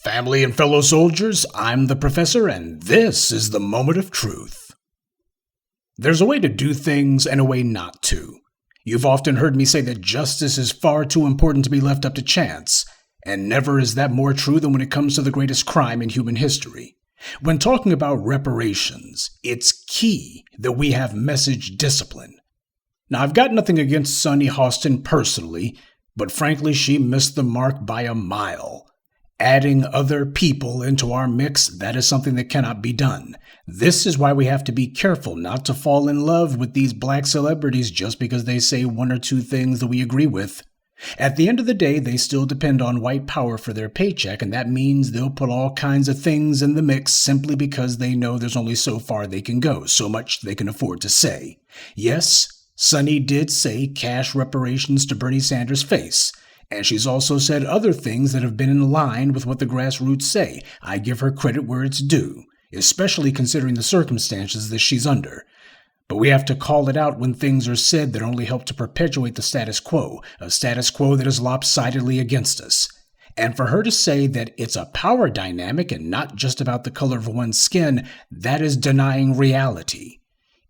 Family and fellow soldiers, I'm the Professor, and this is the Moment of Truth. There's a way to do things and a way not to. You've often heard me say that justice is far too important to be left up to chance, and never is that more true than when it comes to the greatest crime in human history. When talking about reparations, it's key that we have message discipline. Now, I've got nothing against Sunny Hostin personally, but frankly, she missed the mark by a mile. Adding other people into our mix, that is something that cannot be done. This is why we have to be careful not to fall in love with these black celebrities just because they say one or two things that we agree with. At the end of the day, they still depend on white power for their paycheck, and that means they'll put all kinds of things in the mix simply because they know there's only so far they can go, so much they can afford to say. Yes, Sunny did say cash reparations to Bernie Sanders' face. And she's also said other things that have been in line with what the grassroots say. I give her credit where it's due, especially considering the circumstances that she's under. But we have to call it out when things are said that only help to perpetuate the status quo, a status quo that is lopsidedly against us. And for her to say that it's a power dynamic and not just about the color of one's skin, that is denying reality.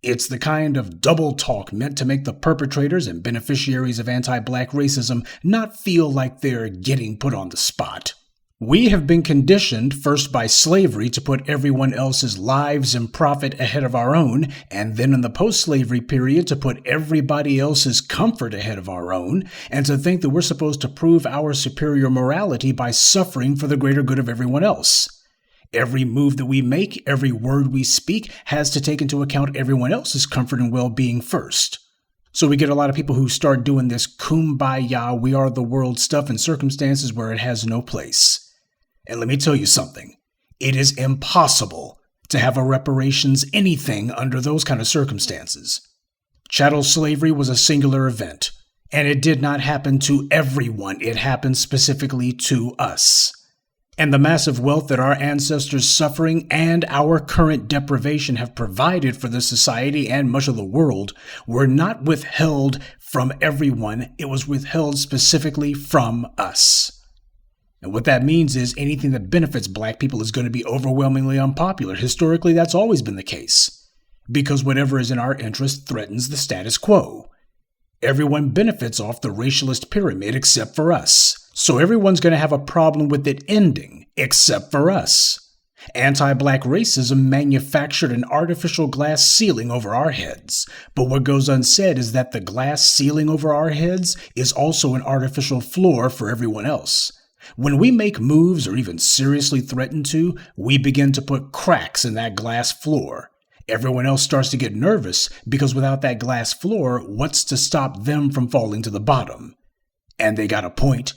It's the kind of double talk meant to make the perpetrators and beneficiaries of anti-black racism not feel like they're getting put on the spot. We have been conditioned first by slavery to put everyone else's lives and profit ahead of our own, and then in the post-slavery period to put everybody else's comfort ahead of our own, and to think that we're supposed to prove our superior morality by suffering for the greater good of everyone else. Every move that we make, every word we speak, has to take into account everyone else's comfort and well-being first. So we get a lot of people who start doing this kumbaya, we are the world stuff in circumstances where it has no place. And let me tell you something. It is impossible to have a reparations anything under those kind of circumstances. Chattel slavery was a singular event, and it did not happen to everyone. It happened specifically to us. And the massive wealth that our ancestors' suffering and our current deprivation have provided for this society and much of the world were not withheld from everyone. It was withheld specifically from us. And what that means is anything that benefits black people is going to be overwhelmingly unpopular. Historically, that's always been the case, because whatever is in our interest threatens the status quo. Everyone benefits off the racialist pyramid except for us. So everyone's going to have a problem with it ending, except for us. Anti-black racism manufactured an artificial glass ceiling over our heads. But what goes unsaid is that the glass ceiling over our heads is also an artificial floor for everyone else. When we make moves or even seriously threaten to, we begin to put cracks in that glass floor. Everyone else starts to get nervous because without that glass floor, what's to stop them from falling to the bottom? And they got a point.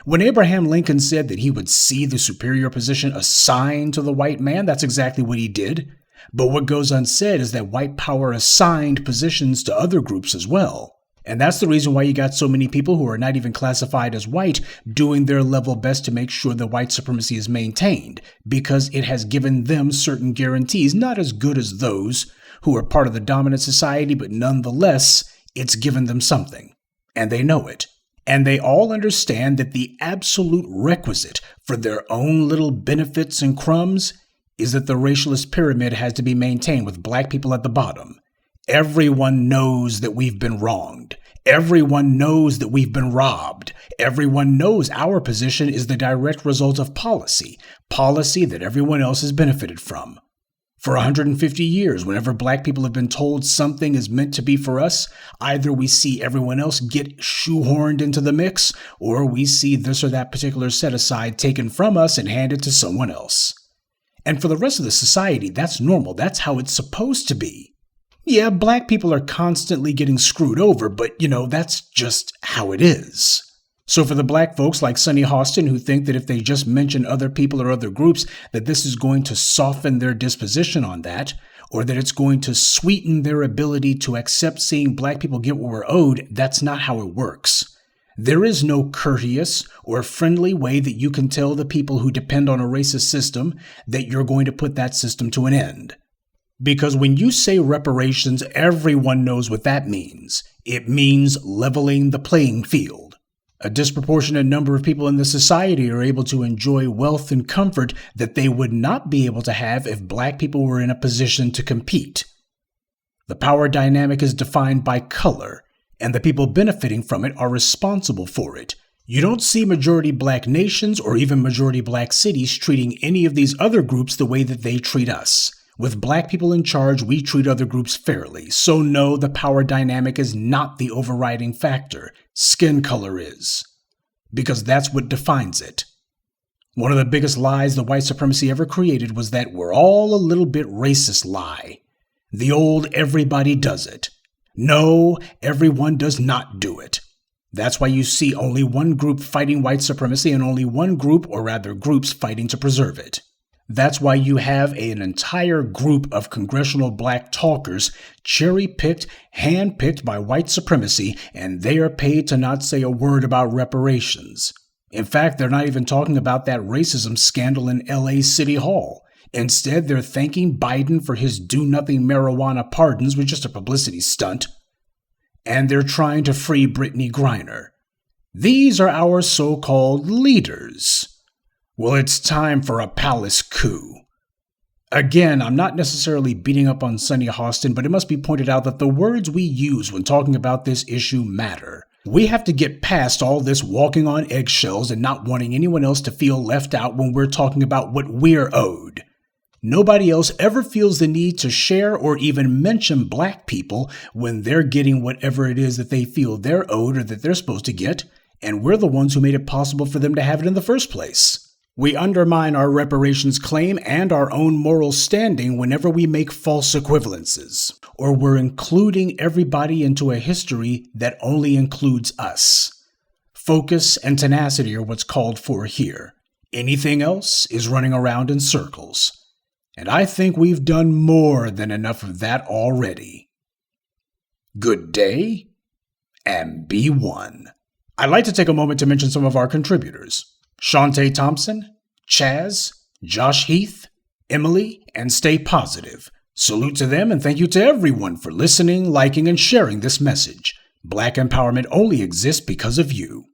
When Abraham Lincoln said that he would see the superior position assigned to the white man, that's exactly what he did. But what goes unsaid is that white power assigned positions to other groups as well. And that's the reason why you got so many people who are not even classified as white doing their level best to make sure that white supremacy is maintained, because it has given them certain guarantees, not as good as those who are part of the dominant society, but nonetheless, it's given them something. And they know it. And they all understand that the absolute requisite for their own little benefits and crumbs is that the racialist pyramid has to be maintained with black people at the bottom. Everyone knows that we've been wronged. Everyone knows that we've been robbed. Everyone knows our position is the direct result of policy that everyone else has benefited from. For 150 years, whenever black people have been told something is meant to be for us, either we see everyone else get shoehorned into the mix, or we see this or that particular set-aside taken from us and handed to someone else. And for the rest of the society, that's normal. That's how it's supposed to be. Yeah, black people are constantly getting screwed over, but, that's just how it is. So for the black folks like Sunny Hostin who think that if they just mention other people or other groups, that this is going to soften their disposition on that, or that it's going to sweeten their ability to accept seeing black people get what we're owed, that's not how it works. There is no courteous or friendly way that you can tell the people who depend on a racist system that you're going to put that system to an end. Because when you say reparations, everyone knows what that means. It means leveling the playing field. A disproportionate number of people in the society are able to enjoy wealth and comfort that they would not be able to have if black people were in a position to compete. The power dynamic is defined by color, and the people benefiting from it are responsible for it. You don't see majority black nations or even majority black cities treating any of these other groups the way that they treat us. With black people in charge, we treat other groups fairly. So no, the power dynamic is not the overriding factor. Skin color is. Because that's what defines it. One of the biggest lies the white supremacy ever created was that we're all a little bit racist lie. The old everybody does it. No, everyone does not do it. That's why you see only one group fighting white supremacy and only one group, or rather groups, fighting to preserve it. That's why you have an entire group of congressional black talkers cherry-picked, hand-picked by white supremacy, and they are paid to not say a word about reparations. In fact, they're not even talking about that racism scandal in LA City Hall. Instead, they're thanking Biden for his do-nothing marijuana pardons, which is just a publicity stunt. And they're trying to free Brittany Griner. These are our so-called leaders. Well, it's time for a palace coup. Again, I'm not necessarily beating up on Sunny Hostin, but it must be pointed out that the words we use when talking about this issue matter. We have to get past all this walking on eggshells and not wanting anyone else to feel left out when we're talking about what we're owed. Nobody else ever feels the need to share or even mention black people when they're getting whatever it is that they feel they're owed or that they're supposed to get, and we're the ones who made it possible for them to have it in the first place. We undermine our reparations claim and our own moral standing whenever we make false equivalences, or we're including everybody into a history that only includes us. Focus and tenacity are what's called for here. Anything else is running around in circles. And I think we've done more than enough of that already. Good day, and be one. I'd like to take a moment to mention some of our contributors. Shantae Thompson, Chaz, Josh Heath, Emily, and Stay Positive. Salute to them and thank you to everyone for listening, liking, and sharing this message. Black empowerment only exists because of you.